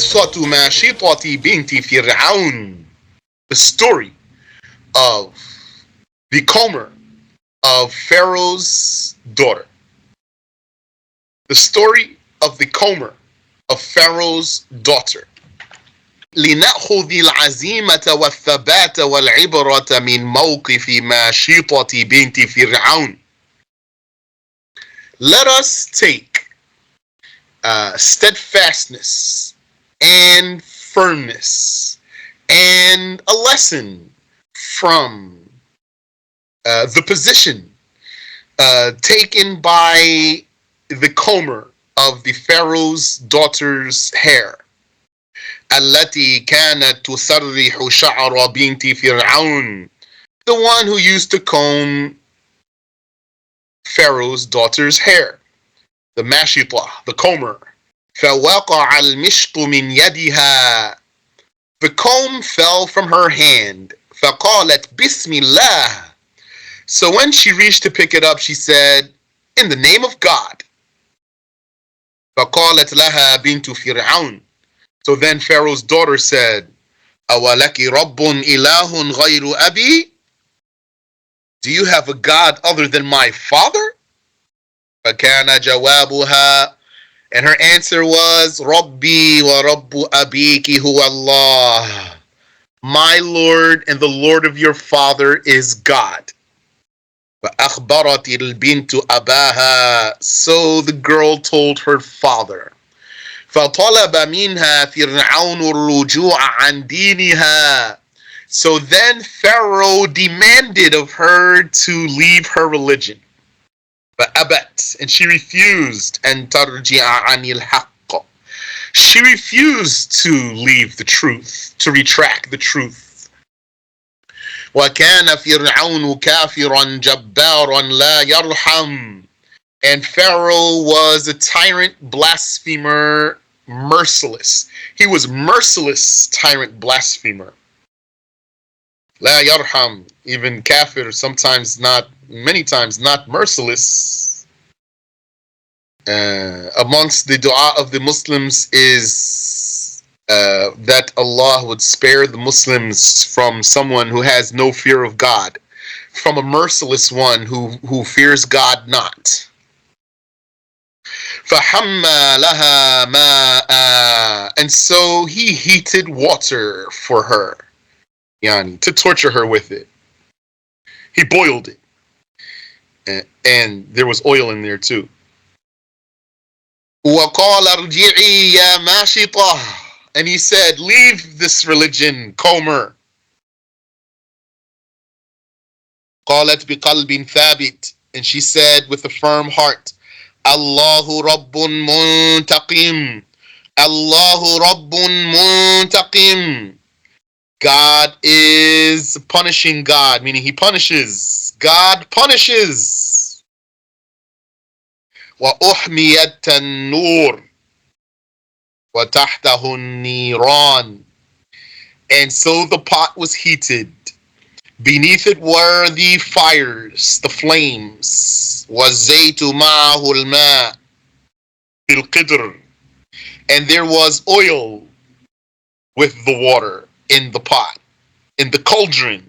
قصة ماشطة بنت فرعون. The story of the comber of Pharaoh's daughter. The story of the comber of Pharaoh's daughter. لنأخذ العزيمة والثبات والعبرة من موقف ماشطة بنت فرعون. Let us take steadfastness and firmness and a lesson from the position taken by the comber of the Pharaoh's daughter's hair. التي كانت تسرح شعر بنت فرعون. The one who used to comb Pharaoh's daughter's hair. The mashita, the comber. فوقع المشط من يدها. The comb fell from her hand. فقالت بسم الله. So when she reached to pick it up, she said, in the name of God. فقالت لها بنت فرعون. So then Pharaoh's daughter said, أولك رب إله غير أبي? Do you have a God other than my father? فكان جوابها, and her answer was, ربي ورب أبيك هو الله. My Lord and the Lord of your father is God. فأخبرت البنت أباها. So the girl told her father. فطلب منها فرعون الرجوع عن دينها. So then Pharaoh demanded of her to leave her religion. فأبت, and she refused. أن ترجع عن الحق. She refused to leave the truth, to retract the truth. وكان فرعون كافرا جبارا لا يرحم. And Pharaoh was a tyrant, blasphemer, merciless. He was merciless, tyrant, blasphemer. La yarham, even kafir, sometimes not, many times not merciless. Amongst the dua of the Muslims is that Allah would spare the Muslims from someone who has no fear of God, from a merciless one who fears God not. فَحَمَّى لَهَا مَاءً. And so he heated water for her, yani, to torture her with it. He boiled it. And there was oil in there too. وَقَالَ ارْجِعِي يَا مَاشِطَةً. And he said, leave this religion, comber. قَالَتْ بِقَلْبٍ ثَابِتٍ. And she said with a firm heart, Allahu Rabbun Muntaqim. Allahu Rabbun Muntaqim. God is punishing God, meaning he punishes. God punishes. وَأُحْمِيَتْ النُّورِ وَتَحْتَهُ النِّيرَانِ. And so the pot was heated. Beneath it were the fires, the flames. وَالزَّيْتُ مَعَهُ الْمَاءِ فِي الْقِدْرِ. And there was oil with the water in the pot, in the cauldron.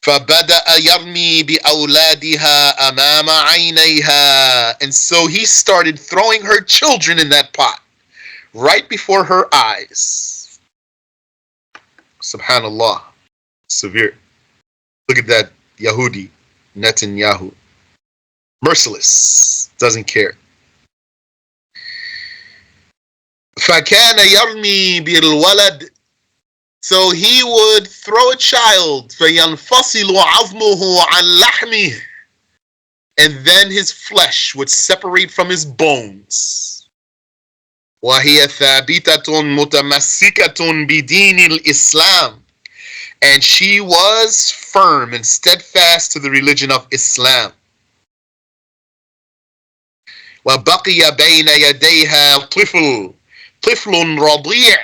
فَبَدَأَ يَرْمِي بِأَوْلَادِهَا أَمَامَ عَيْنَيْهَا. And so he started throwing her children in that pot, right before her eyes. Subhanallah. Severe. Look at that Yahudi, Netanyahu. Merciless. Doesn't care. فَكَانَ يَرْمِي بِالْوَلَدِ. So he would throw a child. فَيَنْفَصِلُ عَظْمُهُ عَنْ لَحْمِهِ. And then his flesh would separate from his bones. وَهِيَ ثَابِتَةٌ مُتَمَسِّكَةٌ بِدِينِ الْإِسْلَامِ. And she was firm and steadfast to the religion of Islam. وَبَقِيَ بَيْنَ يَدَيْهَا طِفْلٌ رَضِيعٌ.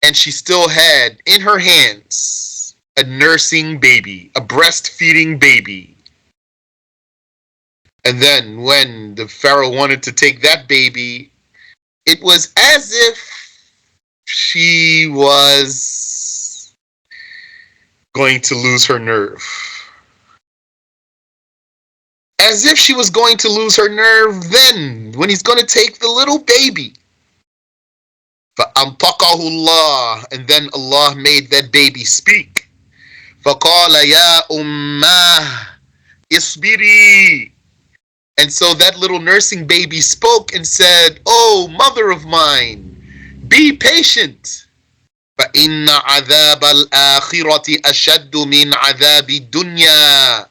And she still had in her hands a nursing baby, a breastfeeding baby. And then when the Pharaoh wanted to take that baby, it was as if she was going to lose her nerve. As if she was going to lose her nerve then, when he's going to take the little baby. فَأَنْطَقَهُ اللَّهُ, and then Allah made that baby speak. فَقَالَ يَا أُمَّهِ اصْبِرِي. And so that little nursing baby spoke and said, "Oh, mother of mine, be patient. فَإِنَّ عَذَابَ الْآخِرَةِ أَشَدُّ مِنْ عَذَابِ الدُّنْيَا."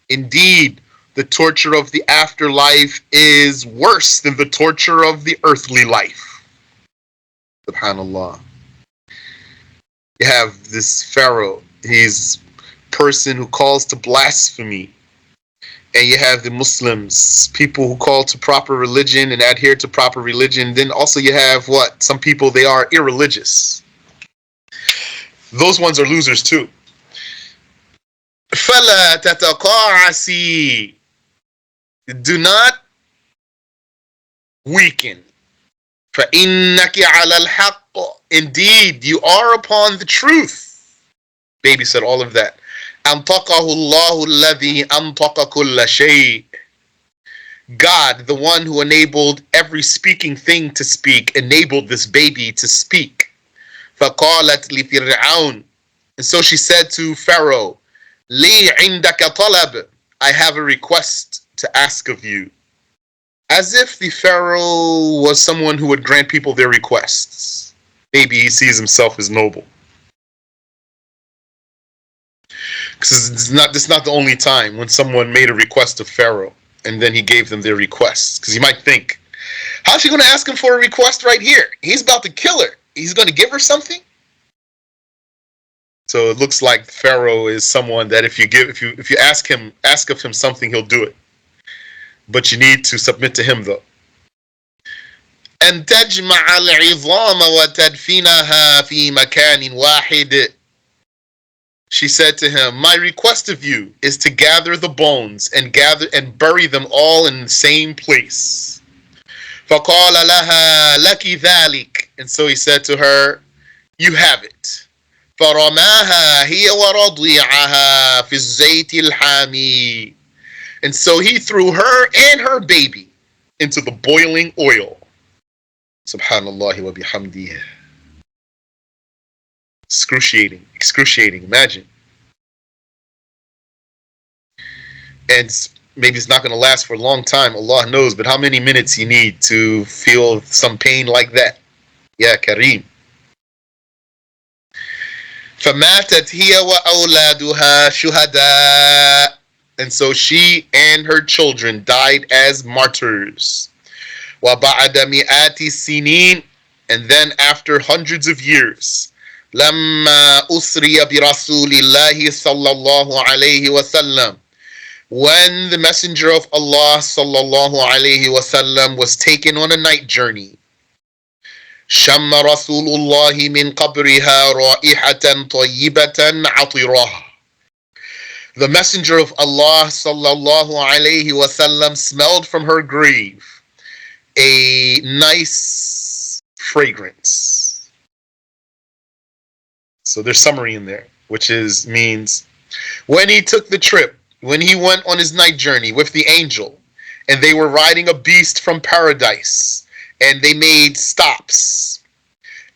Indeed, the torture of the afterlife is worse than the torture of the earthly life. Subhanallah. You have this Pharaoh. He's a person who calls to blasphemy. And you have the Muslims, people who call to proper religion and adhere to proper religion. Then also you have what? Some people, they are irreligious. Those ones are losers too. فَلَا تَتَقَاعَسِي. Do not weaken. فَإِنَّكِ عَلَى الْحَقِّ. Indeed, you are upon the truth. Baby said all of that. أَنْطَقَهُ اللَّهُ الَّذِي أَنْطَقَ كُلَّ شَيْءٍ. God, the one who enabled every speaking thing to speak, enabled this baby to speak. فَقَالَتْ لِفِرْعَوْنَ. And so she said to Pharaoh, لِي عِنْدَكَ طَلَبٍ. I have a request to ask of you. As if the Pharaoh was someone who would grant people their requests. Maybe he sees himself as noble. Because this is not the only time when someone made a request of Pharaoh and then he gave them their requests. Because you might think, how's she going to ask him for a request right here? He's about to kill her. He's going to give her something? So it looks like Pharaoh is someone that if you ask of him something, he'll do it. But you need to submit to him though. أن تجمع العظام وتدفنها في مكان واحد. She said to him, my request of you is to gather the bones and bury them all in the same place. فقال لها لك ذلك. And so he said to her, you have it. فرماها هي ورضيعها في الزيت الحامي. And so he threw her and her baby into the boiling oil. Subhanallah wa bihamdih. Excruciating. Imagine. And maybe it's not going to last for a long time. Allah knows. But how many minutes you need to feel some pain like that? Ya Kareem. فَمَاتَتْ هِيَ وَأَوْلَادُهَا شُهَدَاء. And so she and her children died as martyrs. وَبَعَدَ مِئَاتِ السِّنِينَ. And then after hundreds of years, لَمَّا أُسْرِيَ بِرَسُولِ اللَّهِ صَلَّى اللَّهُ عَلَيْهِ وَسَلَّمَ. When the Messenger of Allah sallallahu alayhi wasallam was taken on a night journey, شَمَّ رَسُولُ اللَّهِ مِنْ قَبْرِهَا رَائِحَةً طَيِّبَةً عَطِرَهَا. The Messenger of Allah sallallahu alayhi wasallam smelled from her grave a nice fragrance. So there's summary in there, which means when he took the trip, when he went on his night journey with the angel, and they were riding a beast from paradise, and they made stops,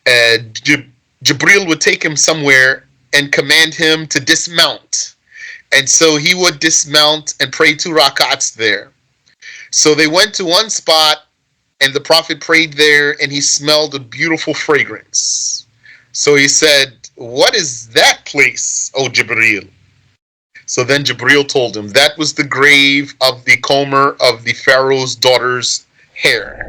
Jibril would take him somewhere and command him to dismount. And so he would dismount and pray 2 rak'ats there. So they went to one spot, and the Prophet prayed there, and he smelled a beautiful fragrance. So he said, what is that place, O Jibril? So then Jibril told him, that was the grave of the comber of the Pharaoh's daughter's hair.